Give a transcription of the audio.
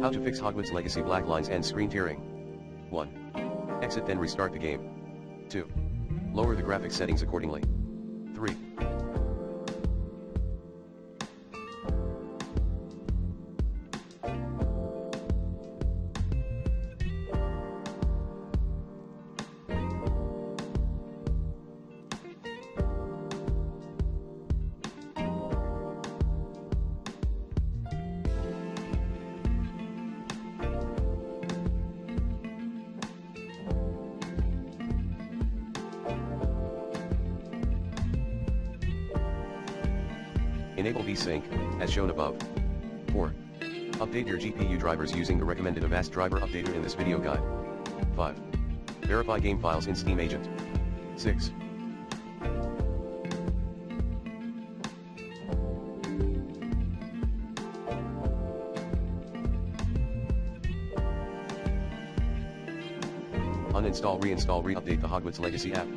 How to fix Hogwarts Legacy black lines and screen tearing. 1. Exit then restart the game. 2. Lower the graphics settings accordingly. 3. Enable VSync, as shown above. 4. Update your GPU drivers using the recommended Avast driver updater in this video guide. 5. Verify game files in Steam Agent. 6. Uninstall, reinstall, re-update the Hogwarts Legacy app.